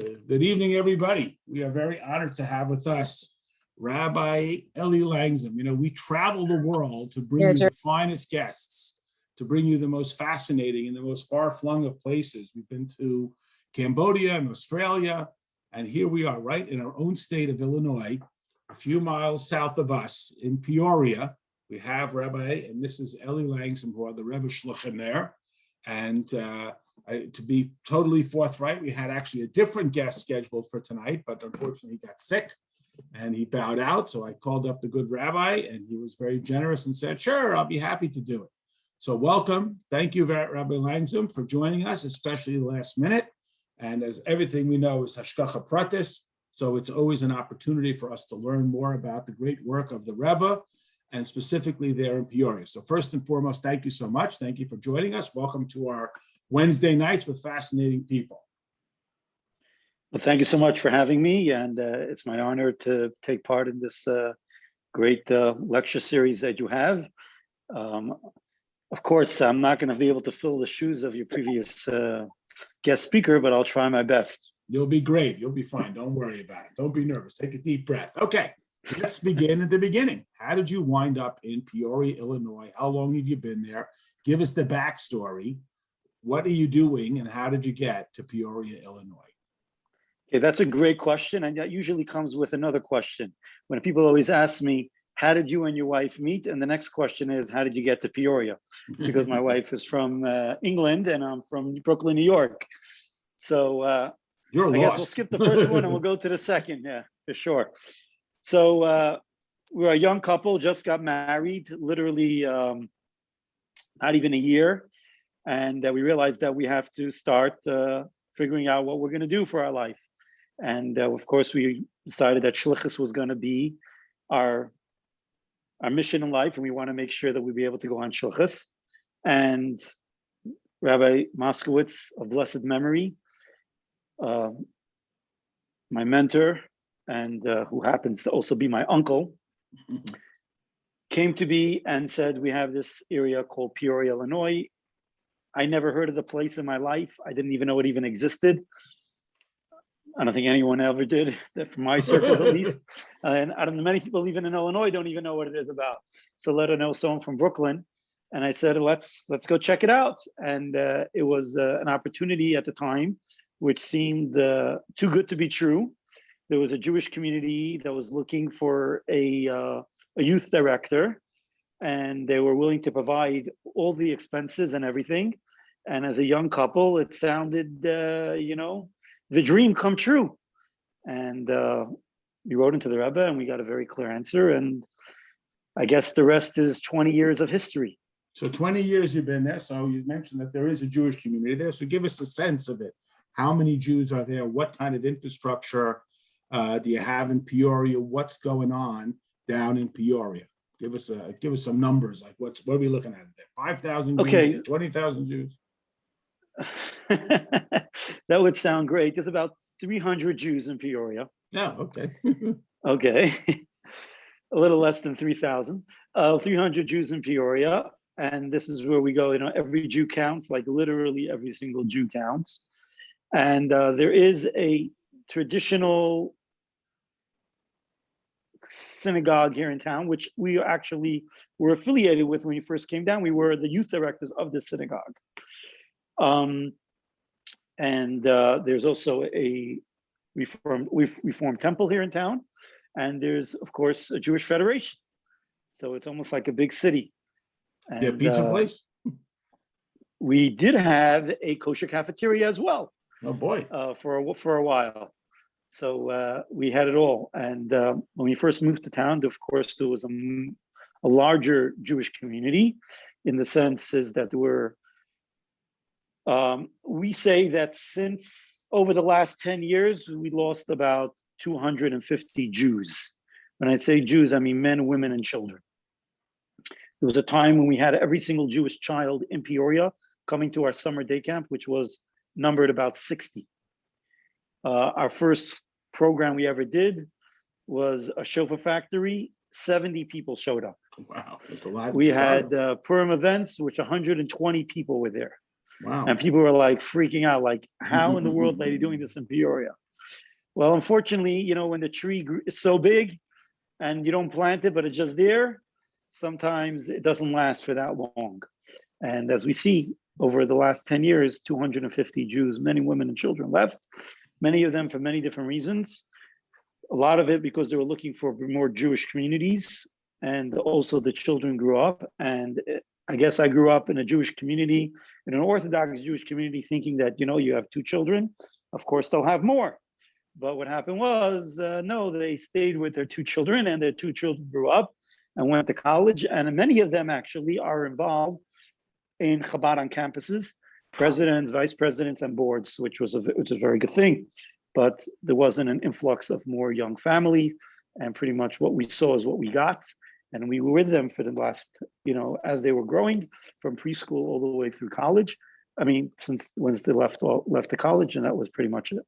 Good evening, everybody. We are very honored to have with us Rabbi Eli Langsam. You know, we travel the world to bring you the finest guests, to bring you the most fascinating and the most far-flung of places. We've been to Cambodia and Australia, and here we are right in our own state of Illinois, a few miles south of us in Peoria. We have Rabbi and Mrs. Eli Langsam, who are the Rebbe Shluchim there. And to be totally forthright, we had actually a different guest scheduled for tonight, but unfortunately he got sick and he bowed out. So I called up the good rabbi and he was very generous and said, sure, I'll be happy to do it. So welcome. Thank you, Rabbi Langsam, for joining us, especially the last minute. And as everything we know is hashgacha pratis, so it's always an opportunity for us to learn more about the great work of the Rebbe, and specifically there in Peoria. So first and foremost, thank you so much. Thank you for joining us. Welcome to our Wednesday nights with fascinating people. Well, thank you so much for having me. And it's my honor to take part in this great lecture series that you have. Of course, I'm not going to be able to fill the shoes of your previous guest speaker, but I'll try my best. You'll be great. You'll be fine. Don't worry about it. Don't be nervous. Take a deep breath. Okay. Let's begin at the beginning. How did you wind up in Peoria, Illinois? How long have you been there? Give us the backstory. What are you doing and how did you get to Peoria, Illinois? Okay, that's a great question. And that usually comes with another question. When people always ask me, how did you and your wife meet? And the next question is, how did you get to Peoria? Because my wife is from England and I'm from Brooklyn, New York. So You're I lost. guess we'll skip the first one and we'll go to the second. Yeah, for sure. So we're a young couple, just got married, literally not even a year. And we realized that we have to start figuring out what we're going to do for our life. And of course, we decided that Shlichus was going to be our mission in life. And we want to make sure that we'll be able to go on Shlichus. And Rabbi Moskowitz, of blessed memory, my mentor, and who happens to also be my uncle, came to me and said, we have this area called Peoria, Illinois. I never heard of the place in my life. I didn't even know it even existed. I don't think anyone ever did, that from my circles at least. And I don't know, many people even in Illinois don't even know what it is about. So let her know someone from Brooklyn. And I said, let's go check it out. And it was an opportunity at the time, which seemed too good to be true. There was a Jewish community that was looking for a youth director, and they were willing to provide all the expenses and everything. And as a young couple, it sounded, the dream come true. And we wrote into the Rebbe, and we got a very clear answer. And I guess the rest is 20 years of history. So 20 years you've been there. So you mentioned that there is a Jewish community there. So give us a sense of it. How many Jews are there? What kind of infrastructure do you have in Peoria? What's going on down in Peoria? Give us some numbers. Like what are we looking at there? 5,000 Jews, okay. 20,000 Jews. That would sound great. There's about 300 Jews in Peoria. Oh, okay. Okay. A little less than 3,000. 300 Jews in Peoria. And this is where we go, every Jew counts, like literally every single Jew counts. And there is a traditional synagogue here in town, which we actually were affiliated with when we first came down. We were the youth directors of the synagogue. And there's also a Reformed temple here in town. And there's, of course, a Jewish federation. So it's almost like a big city. And, yeah, pizza place? We did have a kosher cafeteria as well. Oh, boy. For a while. So we had it all. And when we first moved to town, of course, there was a larger Jewish community, in the sense is that we say that since over the last 10 years, we lost about 250 Jews. When I say Jews, I mean men, women, and children. There was a time when we had every single Jewish child in Peoria coming to our summer day camp, which was numbered about 60. Our first program we ever did was a shofar factory. 70 people showed up. Wow, that's a lot. We had Purim events, which 120 people were there. Wow. And people were like freaking out, like, how in the world are you doing this in Peoria? Well, unfortunately, when the tree is so big and you don't plant it, but it's just there, sometimes it doesn't last for that long. And as we see over the last 10 years, 250 Jews, men, women, and children left, many of them for many different reasons. A lot of it because they were looking for more Jewish communities. And also the children grew up. And I guess I grew up in a Jewish community, in an Orthodox Jewish community, thinking that, you have two children, of course, they'll have more. But what happened was, no, they stayed with their two children, and their two children grew up and went to college. And many of them actually are involved in Chabad on campuses, presidents, vice presidents, and boards, which was a very good thing. But there wasn't an influx of more young family, and pretty much what we saw is what we got. And we were with them for the last, as they were growing from preschool all the way through college. I mean, since once they left the college, and that was pretty much it.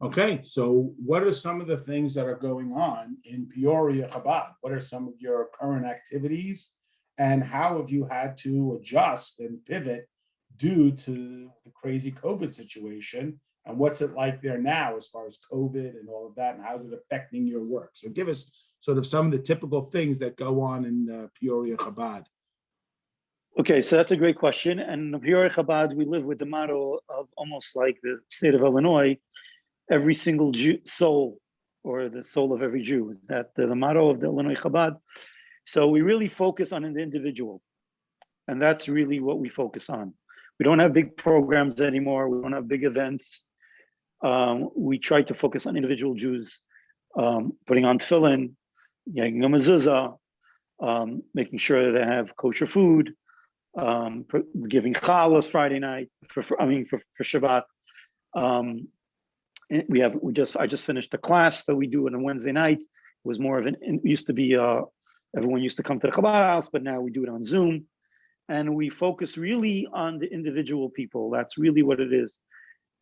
Okay, so what are some of the things that are going on in Peoria, Chabad? What are some of your current activities, and how have you had to adjust and pivot due to the crazy COVID situation? And what's it like there now as far as COVID and all of that, and how's it affecting your work? So give us sort of some of the typical things that go on in Peoria, Chabad. Okay, so that's a great question. And in Peoria, Chabad, we live with the motto of almost like the state of Illinois, every single soul, or the soul of every Jew, is that the motto of the Illinois Chabad. So we really focus on the individual. And that's really what we focus on. We don't have big programs anymore. We don't have big events. We try to focus on individual Jews, putting on tefillin, getting a mezuzah, making sure that they have kosher food, giving challahs Friday night for Shabbat. I just finished a class that we do on a Wednesday night. It was more of it used to be everyone used to come to the Chabad house, but now we do it on Zoom, and we focus really on the individual people. That's really what it is.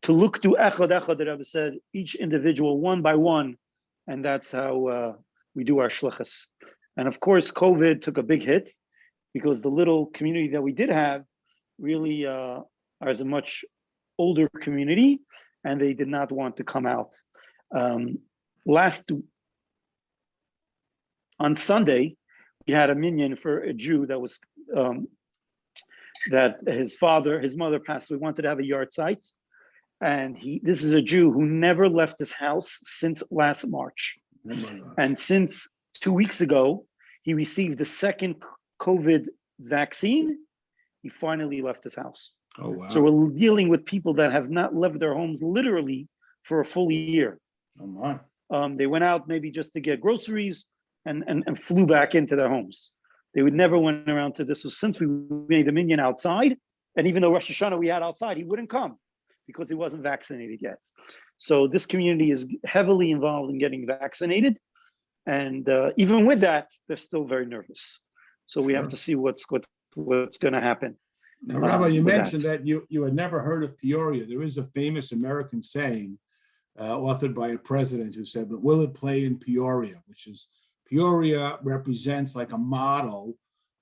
To look to echad, the Rabbi said, each individual one by one, and that's how we do our shlichus. And of course, COVID took a big hit because the little community that we did have really is a much older community, and they did not want to come out. On Sunday, we had a minyan for a Jew that was that his mother passed. We wanted to have a yard site, and this is a Jew who never left his house since last March. And since 2 weeks ago, he received the second COVID vaccine. He finally left his house. Oh, wow. So we're dealing with people that have not left their homes literally for a full year. Oh, my. They went out maybe just to get groceries and flew back into their homes. They would never went around to this. So since we made the minyan outside, and even though Rosh Hashanah we had outside, he wouldn't come because he wasn't vaccinated yet. So this community is heavily involved in getting vaccinated. And even with that, they're still very nervous. So we have to see what's going to happen. Now, Rabbi, you mentioned that you had never heard of Peoria. There is a famous American saying authored by a president who said, "But will it play in Peoria?" Which is, Peoria represents like a model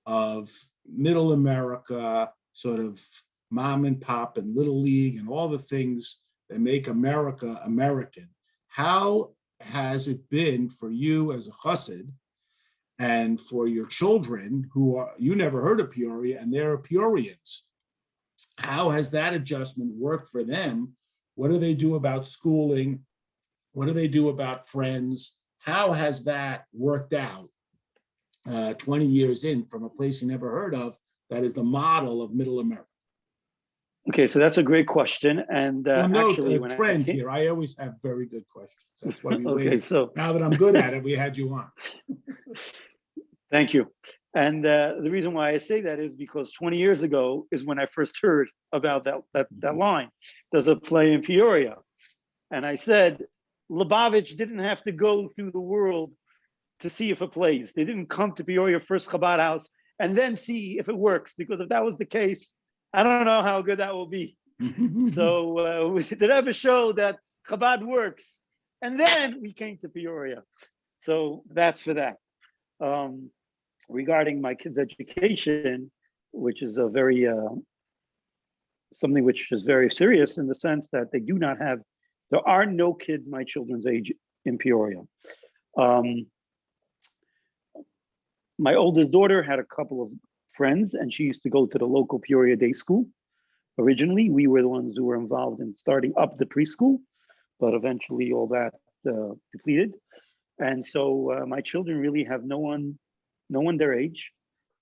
of middle America, sort of mom and pop and little league and all the things that make America American. How has it been for you as a chassid and for your children you never heard of Peoria and they're Peorians? How has that adjustment worked for them? What do they do about schooling? What do they do about friends? How has that worked out 20 years in from a place you never heard of that is the model of middle America? Okay, so that's a great question. And actually, a trend here. I always have very good questions. That's why we okay, waited. so now that I'm good at it, we had you on. Thank you. And the reason why I say that is because 20 years ago is when I first heard about that line. Does it play in Peoria? And I said, Lubavitch didn't have to go through the world to see if it plays. They didn't come to Peoria first Chabad house and then see if it works. Because if that was the case, I don't know how good that will be. So the Rebbe showed that Chabad works. And then we came to Peoria. So that's for that. Regarding my kids' education, which is a very something which is very serious in the sense that they do not have There are no kids my children's age in Peoria. My oldest daughter had a couple of friends, and she used to go to the local Peoria day school. Originally, we were the ones who were involved in starting up the preschool, but eventually all that depleted. And so my children really have no one their age,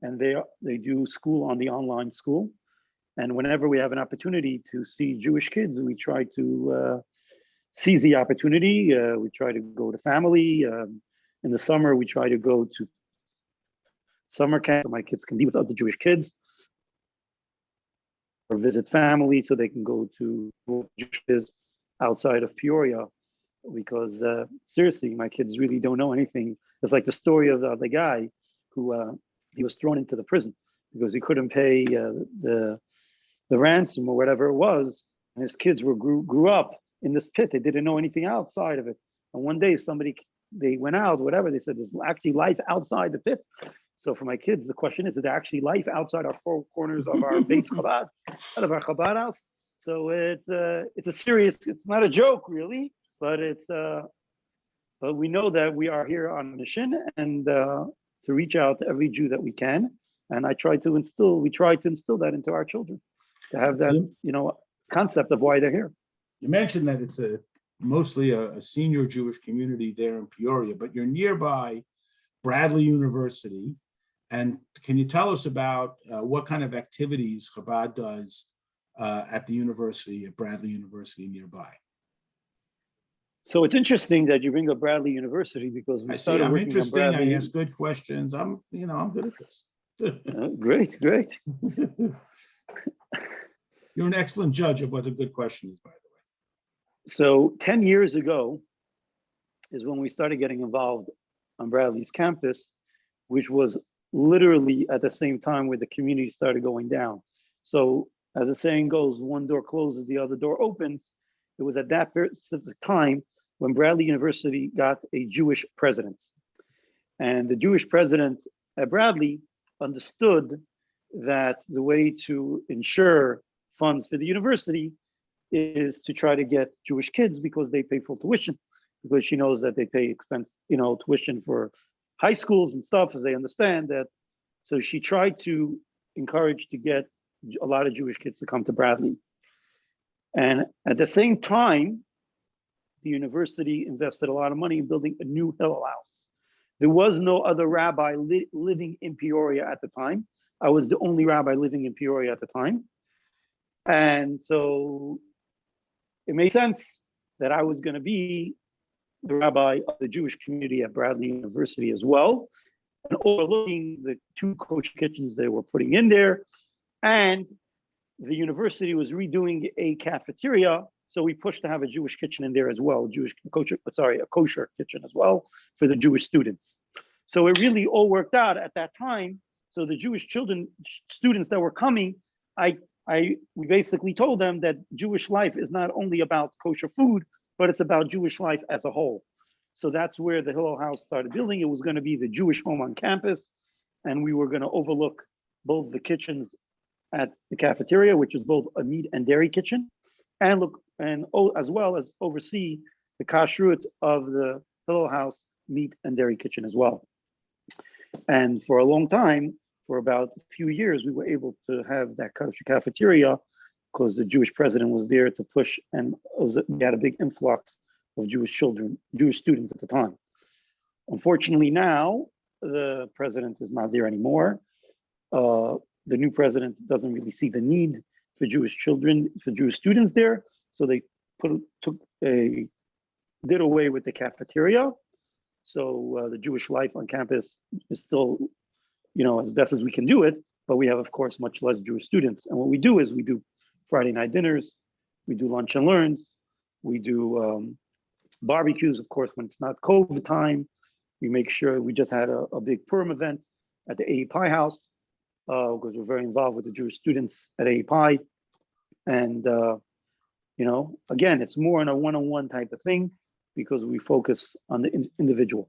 and they do school on the online school. And whenever we have an opportunity to see Jewish kids, we try to seize the opportunity. We try to go to family. In the summer, we try to go to summer camp so my kids can be with other Jewish kids, or visit family so they can go to Jewish kids outside of Peoria. Because seriously, my kids really don't know anything. It's like the story of the guy who he was thrown into the prison because he couldn't pay the ransom or whatever it was, and his kids grew up in this pit. They didn't know anything outside of it. And one day they went out, whatever, they said there's actually life outside the pit. So for my kids, the question is there actually life outside our four corners of our base Chabad, out of our Chabad house? So it's a serious, it's not a joke really, but but we know that we are here on a mission and to reach out to every Jew that we can. And we try to instill that into our children, to have that, concept of why they're here. You mentioned that it's mostly a senior Jewish community there in Peoria, but you're nearby Bradley University. And can you tell us about what kind of activities Chabad does at the university, at Bradley University nearby? So it's interesting that you bring up Bradley University because we started I'm working interesting. on Bradley. I ask good questions. I'm good at this. Great. You're an excellent judge of what a good question is, by the way. So 10 years ago is when we started getting involved on Bradley's campus, which was literally at the same time where the community started going down. So as the saying goes, one door closes, the other door opens. It was at that specific time when Bradley University got a Jewish president. And the Jewish president at Bradley understood that the way to ensure funds for the university is to try to get Jewish kids because they pay full tuition, because she knows that they pay tuition for high schools and stuff, as they understand that. So she tried to encourage to get a lot of Jewish kids to come to Bradley. And at the same time, the university invested a lot of money in building a new Hillel house. There was no other rabbi living in Peoria at the time. I was the only rabbi living in Peoria at the time. And so it made sense that I was going to be the rabbi of the Jewish community at Bradley University as well, and overlooking the 2 kosher kitchens they were putting in there. And the university was redoing a cafeteria, so we pushed to have a Jewish kitchen in there as well, a kosher kitchen as well for the Jewish students. So it really all worked out at that time. So the Jewish students that were coming, we basically told them that Jewish life is not only about kosher food, but it's about Jewish life as a whole. So that's where the Hillel House started building. It was going to be the Jewish home on campus, and we were going to overlook both the kitchens at the cafeteria, which is both a meat and dairy kitchen, and as well as oversee the kashrut of the Hillel House meat and dairy kitchen as well. And for a long time, for about a few years, we were able to have that kosher cafeteria because the Jewish president was there to push, and we had a big influx of Jewish students at the time. Unfortunately, now the president is not there anymore. The new president doesn't really see the need for Jewish students there, so they did away with the cafeteria. So the Jewish life on campus is still, as best as we can do it, but we have, of course, much less Jewish students. And what we do is we do Friday night dinners, we do lunch and learns, we do barbecues, of course, when it's not COVID time. We make sure we just had a big Purim event at the AEPI house because we're very involved with the Jewish students at AEPI. And, again, it's more on a one-on-one type of thing because we focus on the individual.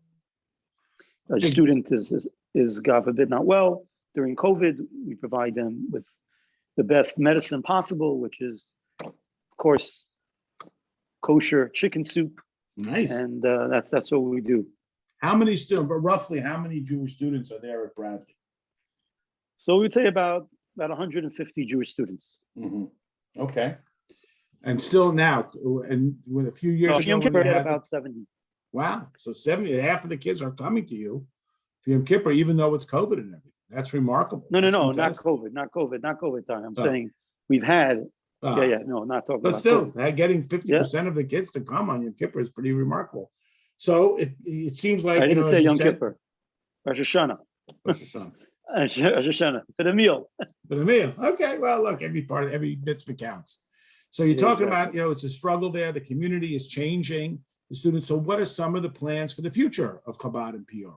A student is, God forbid, not well during COVID. We provide them with the best medicine possible, which is, of course, kosher chicken soup, Nice. and that's what we do. How many students, but roughly how many Jewish students are there at Bradley? So we'd say about 150 Jewish students. Mhm. Okay. And still now, and with a few years So ago, Yom when Kippur you had had about 70. wow, so 70, half of the kids are coming to you for Yom Kippur, even though it's COVID and everything. That's remarkable. No, That's not fantastic. COVID time. I'm Oh. saying we've had. Ah, No, not talking But about still, COVID. getting 50% of the kids to come on Yom Kippur is pretty remarkable. So it seems like, I didn't as say you Yom said, Kippur, Rosh Hashanah, Rosh Hashanah. Rosh Hashanah for the meal. But a meal. Okay, well, look, every mitzvah counts. So you're Yeah, talking exactly. about, it's a struggle there. The community is changing. The students. So what are some of the plans for the future of Chabad in Peoria?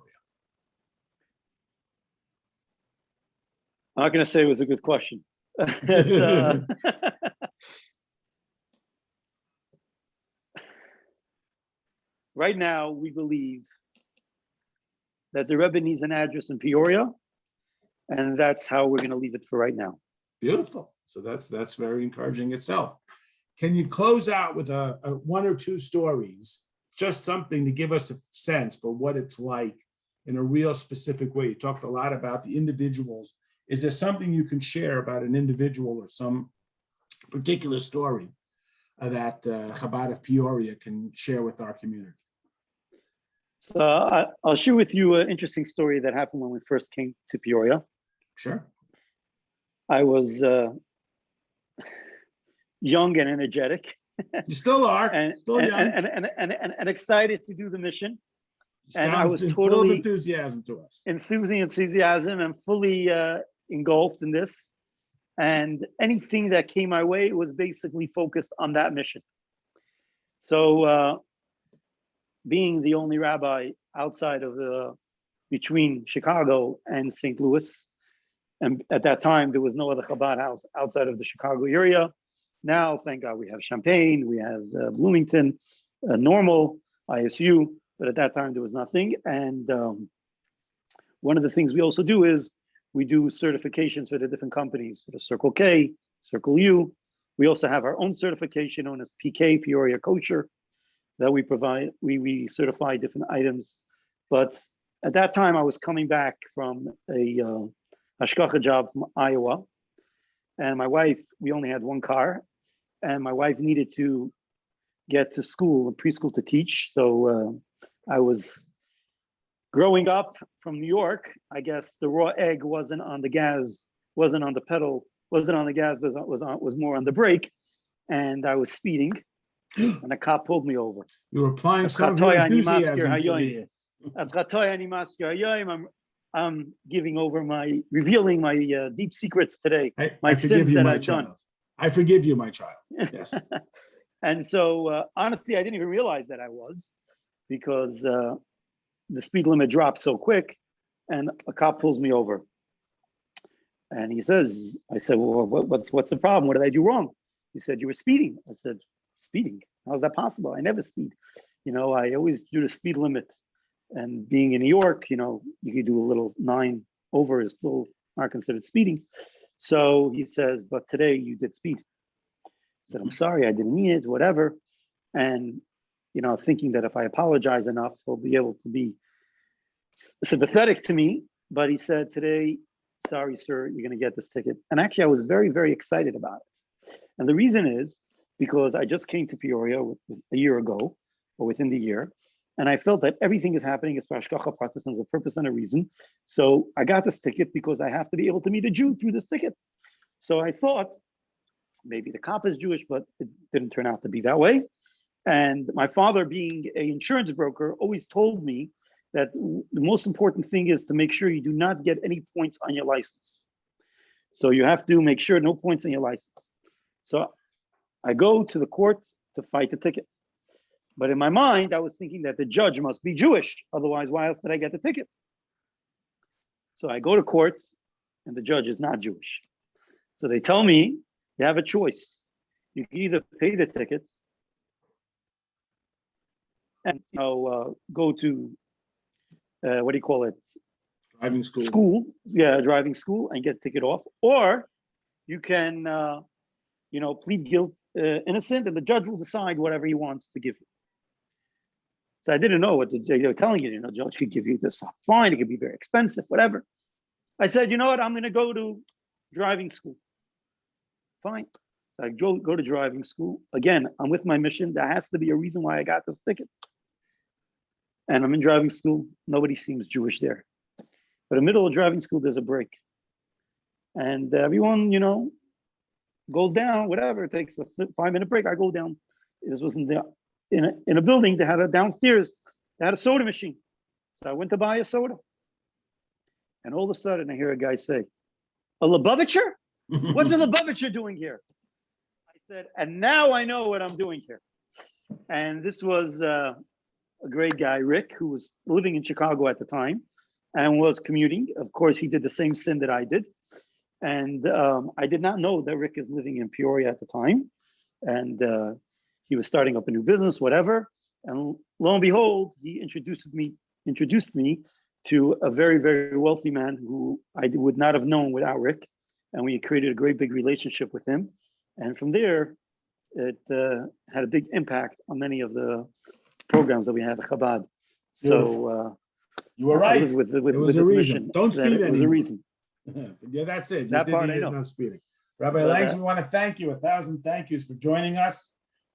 I'm not going to say it was a good question. It's, right now, we believe that the Rebbe needs an address in Peoria, and that's how we're going to leave it for right now. Beautiful. So that's very encouraging itself. Can you close out with a one or two stories, just something to give us a sense for what it's like in a real specific way? You talked a lot about the individuals. Is there something you can share about an individual or some particular story that Chabad of Peoria can share with our community? So I'll share with you an interesting story that happened when we first came to Peoria. Sure. I was young and energetic. You still are. and, Still young. and excited to do the mission. And I was full of totally enthusiasm to us. enthusiasm and fully engulfed in this. And anything that came my way was basically focused on that mission. So being the only rabbi outside of between Chicago and St. Louis, and at that time, there was no other Chabad house outside of the Chicago area. Now, thank God, we have Champaign, we have Bloomington, Normal, ISU, but at that time, there was nothing. And one of the things we also do is we do certifications for the different companies, for the Circle K, Circle U. We also have our own certification known as PK, Peoria Kosher, that we provide. We certify different items. But at that time, I was coming back from a hashkacha job from Iowa. And my wife, we only had one car, and my wife needed to get to school, preschool to teach. So I was growing up from New York. I guess the raw egg wasn't on the gas, wasn't on the pedal, wasn't on the gas, was more on the brake. And I was speeding, and a cop pulled me over. You were applying some of your enthusiasm to the I'm revealing my deep secrets today. I forgive you, my I've child. done. I forgive you, my child. Yes. And so, honestly, I didn't even realize that I was, because the speed limit dropped so quick, and a cop pulls me over. And he says, I said, well, what's the problem? What did I do wrong? He said, you were speeding. I said, speeding? How is that possible? I never speed. I always do the speed limit. And being in New York, you could do a little 9 over is still not considered speeding. So he says, but today you did speed. I said, I'm sorry, I didn't mean it, whatever. And, thinking that if I apologize enough, he'll be able to be sympathetic to me. But he said, today, sorry, sir, you're going to get this ticket. And actually, I was very, very excited about it. And the reason is because I just came to Peoria a year ago, or within the year. And I felt that everything is happening as for Hashgacha Pratis and a purpose and a reason. So I got this ticket because I have to be able to meet a Jew through this ticket. So I thought maybe the cop is Jewish, but it didn't turn out to be that way. And my father, being an insurance broker, always told me that the most important thing is to make sure you do not get any points on your license. So you have to make sure no points on your license. So I go to the courts to fight the ticket. But in my mind, I was thinking that the judge must be Jewish. Otherwise, why else did I get the ticket? So I go to courts, and the judge is not Jewish. So they tell me, you have a choice. You can either pay the ticket and go to, what do you call it? Driving school. Driving school, and get the ticket off. Or you can, plead guilty innocent, and the judge will decide whatever he wants to give you. So I didn't know what they're telling you. Judge could give you this fine. It could be very expensive, whatever. I said, you know what? I'm going to go to driving school. Fine. So I go to driving school. Again, I'm with my mission. There has to be a reason why I got this ticket. And I'm in driving school. Nobody seems Jewish there. But in the middle of driving school, there's a break. And everyone, goes down, whatever. It takes a 5-minute break. I go down. This was in a building. They had a downstairs. They had a soda machine. So I went to buy a soda. And all of a sudden, I hear a guy say, "A Lubavitcher? What's a Lubavitcher doing here?" I said, and now I know what I'm doing here. And this was a great guy, Rick, who was living in Chicago at the time and was commuting. Of course, he did the same sin that I did. And I did not know that Rick is living in Peoria at the time. And he was starting up a new business, whatever. And lo and behold, he introduced me to a very, very wealthy man who I would not have known without Rick. And we created a great big relationship with him. And from there, it had a big impact on many of the programs that we had at Chabad. So you were right. With it was a reason. Don't speed anymore. It was a reason. Yeah, that's it. That part I know. No speeding. Rabbi Langsam, we want to thank you. 1,000 thank yous for joining us.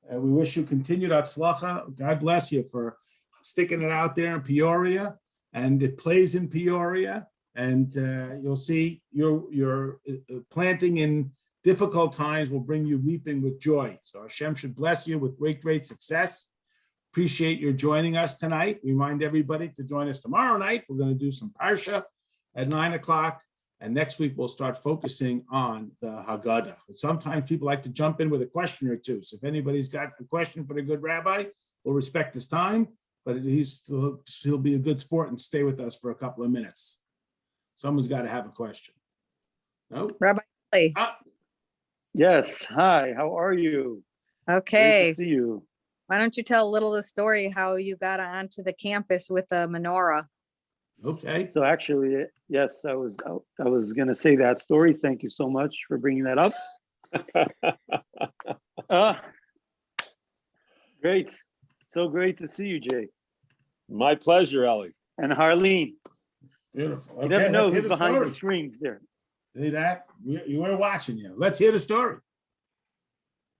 We wish you continued atzlacha. God bless you for sticking it out there in Peoria. And it plays in Peoria. And you'll see your planting in difficult times will bring you reaping with joy. So Hashem should bless you with great, great success. Appreciate your joining us tonight. Remind everybody to join us tomorrow night. We're going to do some Parsha at 9:00. And next week, we'll start focusing on the Haggadah. Sometimes people like to jump in with a question or two. So if anybody's got a question for the good rabbi, we'll respect his time, but he'll be a good sport and stay with us for a couple of minutes. Someone's got to have a question. No? Rabbi. Yes. Hi, how are you? Okay. Great to see you. Why don't you tell a little of the story how you got onto the campus with the menorah? Okay. So actually, yes, I was going to say that story. Thank you so much for bringing that up. Great. So great to see you, Jay. My pleasure, Ellie. And Harleen. Beautiful. Okay, you never know who's the behind story. the screens there. See that? You were watching you. Let's hear the story.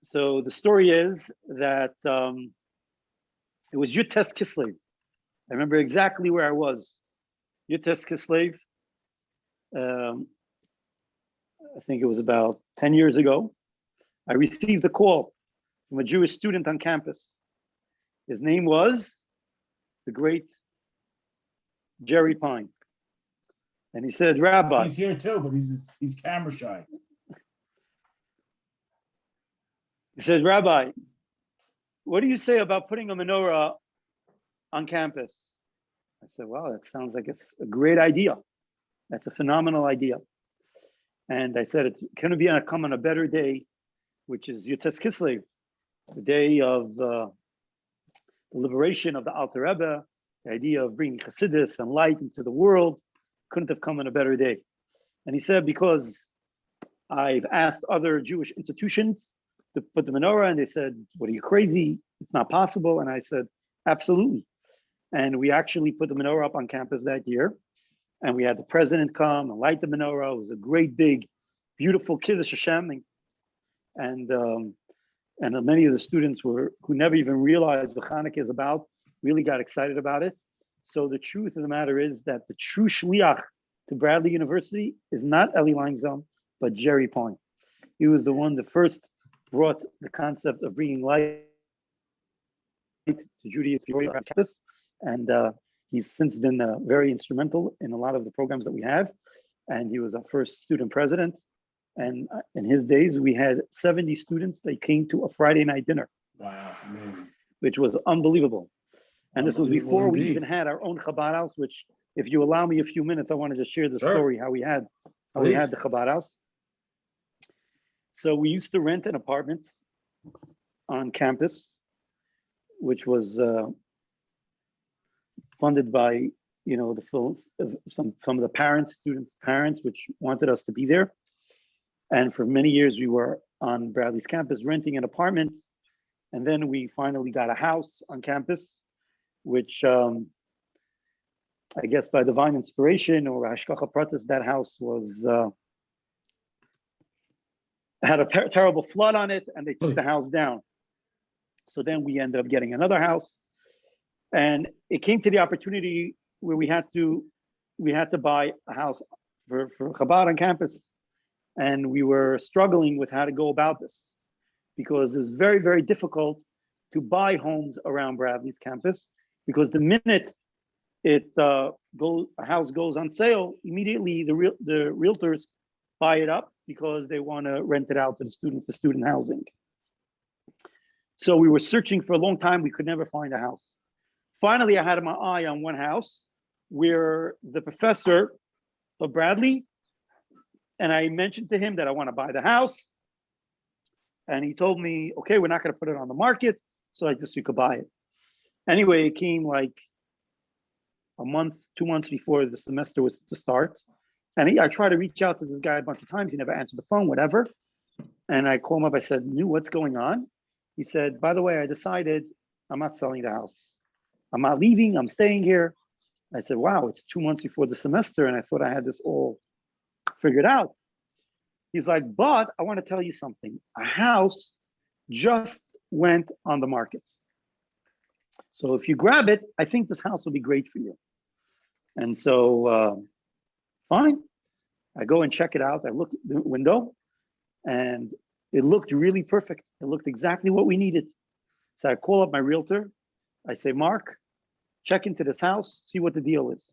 So the story is that it was Yutes Kislev. I remember exactly where I was. Yutes Kislev. I think it was about 10 years ago. I received a call from a Jewish student on campus. His name was the great Jerry Pine. And he said, Rabbi. He's here too, but he's camera shy. He said, Rabbi, what do you say about putting a menorah on campus? I said, wow, that sounds like it's a great idea. That's a phenomenal idea. And I said, it's going to come on a better day, which is Yutes Kislev, the day of the liberation of the Alter Rebbe, the idea of bringing Chassidus and light into the world. Couldn't have come on a better day. And he said, because I've asked other Jewish institutions to put the menorah, and they said, what are you, crazy? It's not possible. And I said, absolutely. And we actually put the menorah up on campus that year. And we had the president come and light the menorah. It was a great, big, beautiful Kiddush Hashem. And many of the students who never even realized what Hanukkah is about really got excited about it. So the truth of the matter is that the true shliach to Bradley University is not Eli Langsam, but Jerry Pine. He was the one that first brought the concept of bringing light to Judaism on campus. And he's since been very instrumental in a lot of the programs that we have. And he was our first student president. And in his days, we had 70 students that came to a Friday night dinner. Wow, amazing. Which was unbelievable. And this was before we indeed. even had our own Chabad house, which, if you allow me a few minutes, I want to just share the Sure. story, how we had the Chabad house. So we used to rent an apartment on campus, which was funded by, some of the students' parents, which wanted us to be there. And for many years, we were on Bradley's campus, renting an apartment. And then we finally got a house on campus, which I guess by divine inspiration or Hashgacha Pratis, that house was had a terrible flood on it, and they took the house down. So then we ended up getting another house, and it came to the opportunity where we had to buy a house for Chabad on campus, and we were struggling with how to go about this because it's very, very difficult to buy homes around Bradley's campus, because the minute a house goes on sale, immediately the realtors buy it up because they want to rent it out to the student for student housing. So we were searching for a long time. We could never find a house. Finally, I had my eye on one house where the professor of Bradley, and I mentioned to him that I want to buy the house. And he told me, okay, we're not going to put it on the market, so I guess you could buy it. Anyway, it came like a month, 2 months before the semester was to start. And I tried to reach out to this guy a bunch of times. He never answered the phone, whatever. And I called him up. I said, what's going on? He said, by the way, I decided I'm not selling the house. I'm not leaving. I'm staying here. I said, wow, it's 2 months before the semester. And I thought I had this all figured out. He's like, but I want to tell you something. A house just went on the market. So if you grab it, I think this house will be great for you. And so, fine. I go and check it out. I look at the window and it looked really perfect. It looked exactly what we needed. So I call up my realtor. I say, Mark, check into this house, see what the deal is.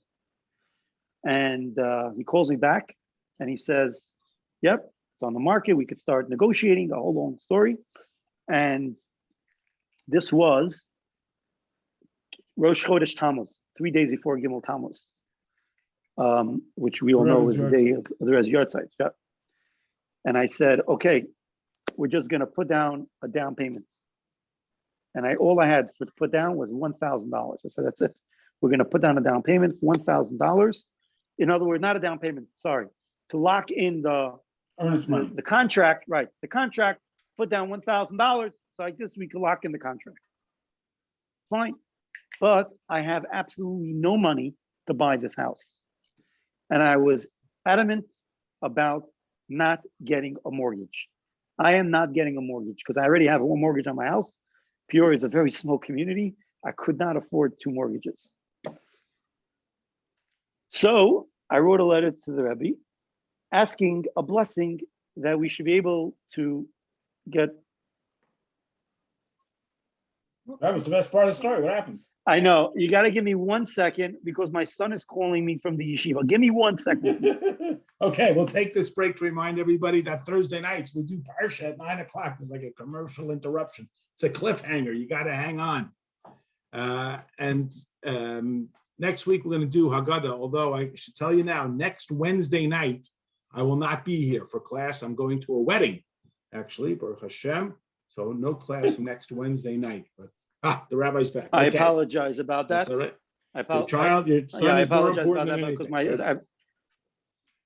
And he calls me back and he says, yep, it's on the market. We could start negotiating, the whole long story. And this was Rosh Chodesh Tammuz, 3 days before Gimel Tammuz, which we all know is the day of the Rez Yartzeit. Yeah. And I said, okay, we're just going to put down a down payment. And all I had to put down was $1,000. I said, that's it. We're going to put down a down payment for $1,000. In other words, not a down payment, sorry, to lock in the contract, right? The contract, put down $1,000. So I guess we could lock in the contract. Fine. But I have absolutely no money to buy this house. And I was adamant about not getting a mortgage. I am not getting a mortgage because I already have one mortgage on my house. Peoria is a very small community. I could not afford 2 mortgages. So I wrote a letter to the Rabbi asking a blessing that we should be able to get. That was the best part of the story. What happened? I know. You got to give me 1 second because my son is calling me from the yeshiva. Give me 1 second. Okay, we'll take this break to remind everybody that Thursday nights we do Parsha at 9 o'clock. There's like a commercial interruption. It's a cliffhanger. You got to hang on. Next week we're going to do Haggadah. Although I should tell you now, next Wednesday night I will not be here for class. I'm going to a wedding, actually, Baruch Hashem. So no class next Wednesday night. But the rabbi's back. I apologize about that. That's all right. Your son I is more important than anything. Because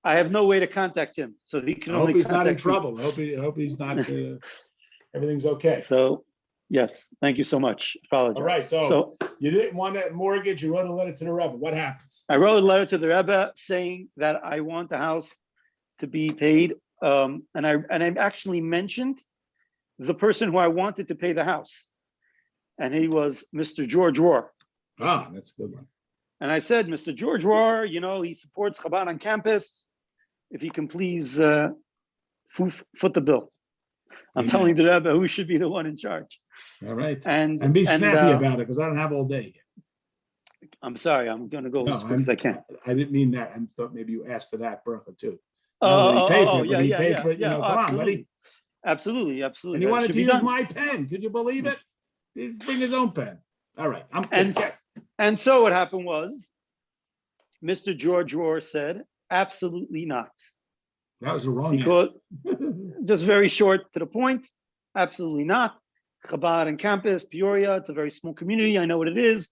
I have no way to contact him, so he can. I hope he's not in trouble. I hope he's not. Everything's okay. So, yes, thank you so much. Apologize. All right. So you didn't want a mortgage. You wrote a letter to the Rebbe. What happens? I wrote a letter to the Rebbe saying that I want the house to be paid, and I actually mentioned the person who I wanted to pay the house, and he was Mr. George Rohr. Ah, that's a good one. And I said, Mr. George Rohr, he supports Chabad on campus. If he can please foot the bill. I'm telling the Rebbe who should be the one in charge. All right. And be snappy about it because I don't have all day. I'm sorry, I'm going to go as quick as I can. I didn't mean that. I thought maybe you asked for that, Bertha, too. He paid for it. Come on, buddy. Absolutely. And he wanted to use my pen. Could you believe it? He'd bring his own pen. All right. And so what happened was, Mr. George Rohr said, absolutely not. That was the wrong answer. Just very short to the point, absolutely not. Chabad on campus, Peoria, it's a very small community. I know what it is.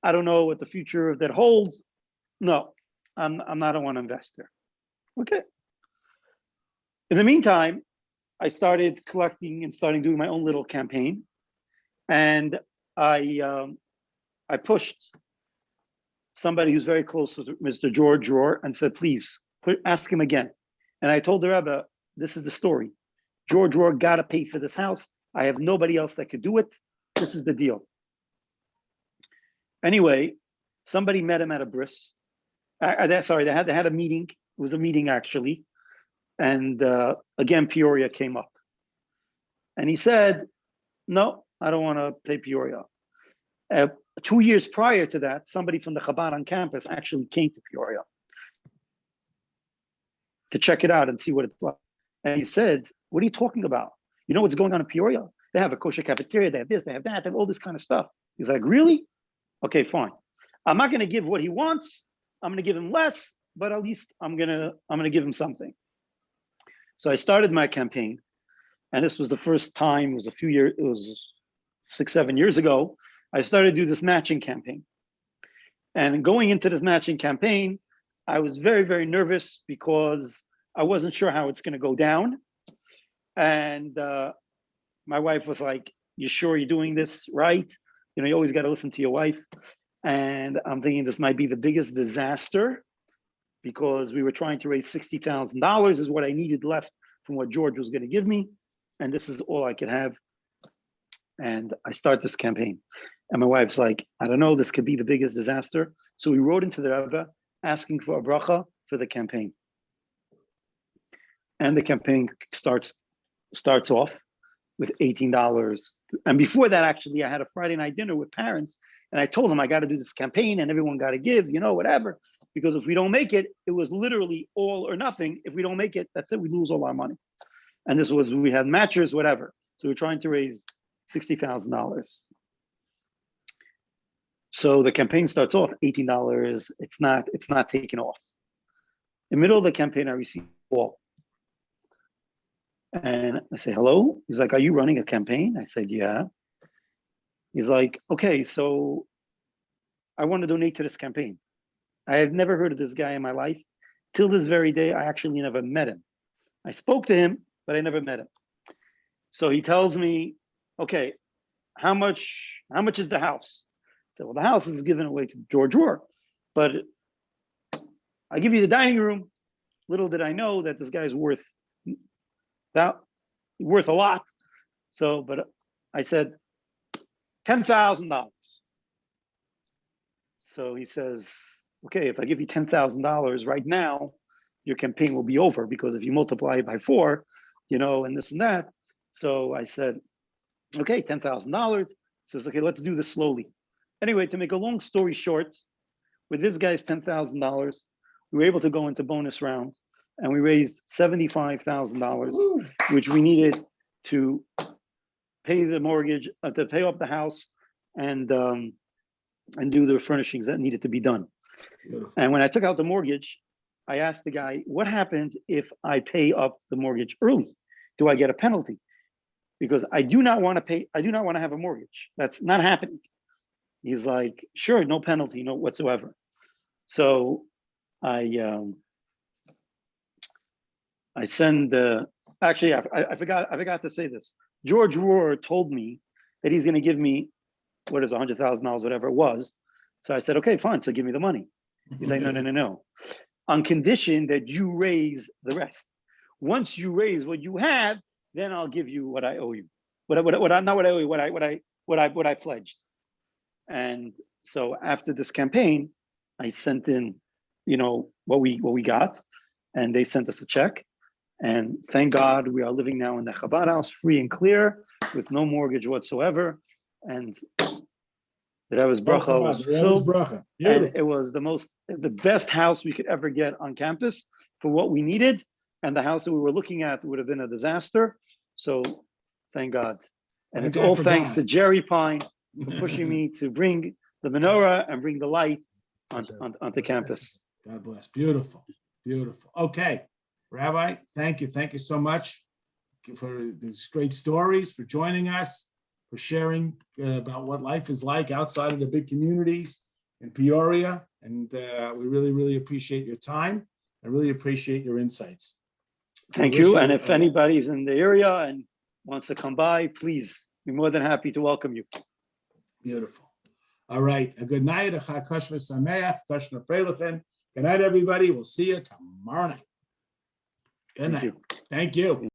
I don't know what the future of that holds. No, I don't want to invest there. Okay. In the meantime, I started collecting and starting doing my own little campaign. And I pushed somebody who's very close to Mr. George Rohr and said, please ask him again. And I told the Rebbe, this is the story. George Rohr got to pay for this house. I have nobody else that could do it. This is the deal. Anyway, somebody met him at a bris. Sorry, they had a meeting. It was a meeting actually. And again, Peoria came up. And he said, no, I don't want to pay Peoria. 2 years prior to that, somebody from the Chabad on campus actually came to Peoria to check it out and see what it's like. And he said, what are you talking about? You know what's going on in Peoria? They have a kosher cafeteria, they have this, they have that, they have all this kind of stuff. He's like, really? Okay, fine. I'm not going to give what he wants. I'm going to give him less, but at least I'm going to give him something. So I started my campaign, and this was the first time, it was 6-7 years ago, I started to do this matching campaign. And going into this matching campaign, I was very, very nervous because I wasn't sure how it's going to go down. And my wife was like, you sure you're doing this right? You know, you always got to listen to your wife. And I'm thinking this might be the biggest disaster because we were trying to raise $60,000 is what I needed left from what George was going to give me. And this is all I could have. And I start this campaign. And my wife's like, I don't know, this could be the biggest disaster. So we wrote into the Rebbe asking for a bracha for the campaign. And the campaign starts off with $18. And before that, actually, I had a Friday night dinner with parents. And I told them I got to do this campaign and everyone got to give, you know, whatever. Because if we don't make it, it was literally all or nothing. If we don't make it, that's it, we lose all our money. And this was, we had matchers, whatever. So we're trying to raise $60,000. So the campaign starts off $18. It's not taking off. In the middle of the campaign, I receive a call. And I say, hello? He's like, are you running a campaign? I said, yeah. He's like, okay, so I want to donate to this campaign. I have never heard of this guy in my life. Till this very day, I actually never met him. I spoke to him, but I never met him. So he tells me, okay, how much is the house? I said, well, the house is given away to George Rohr, but I give you the dining room. Little did I know that this guy's worth a lot. So, but I said, $10,000. So he says, okay, if I give you $10,000 right now, your campaign will be over because if you multiply it by 4, you know, and this and that. So I said, okay, $10,000. He says, okay, let's do this slowly. Anyway, to make a long story short, with this guy's $10,000, we were able to go into bonus round and we raised $75,000, which we needed to pay the mortgage, to pay off the house and do the furnishings that needed to be done. Beautiful. And when I took out the mortgage, I asked the guy, what happens if I pay up the mortgage early? Do I get a penalty? Because I do not want to have a mortgage. That's not happening. He's like, sure, no penalty, no whatsoever. So I send actually I forgot to say this. George Rohr told me that he's going to give me what is $100,000, whatever it was. So I said, okay, fine. So give me the money. He's like, no. On condition that you raise the rest. Once you raise what you have, then I'll give you what I owe you. What I pledged. And so after this campaign, I sent in, you know, what we got, and they sent us a check. And thank God we are living now in the Chabad house, free and clear, with no mortgage whatsoever. And that was bracha was fulfilled. And it was the best house we could ever get on campus for what we needed. And the house that we were looking at would have been a disaster. So thank God. And it's all thanks to Jerry Pine for pushing me to bring the menorah and bring the light onto campus. God bless. Beautiful. Beautiful. Okay. Rabbi, thank you. Thank you so much for these great stories, for joining us, for sharing about what life is like outside of the big communities in Peoria. And we really, really appreciate your time. I really appreciate your insights. Thank wish you. And you if a- anybody's in the area and wants to come by, please, be more than happy to welcome you. Beautiful. All right. A good night. A Chag Kosher Sameach, Kosher Freilichen. Good night, everybody. We'll see you tomorrow night. Good Thank night. you. Thank you.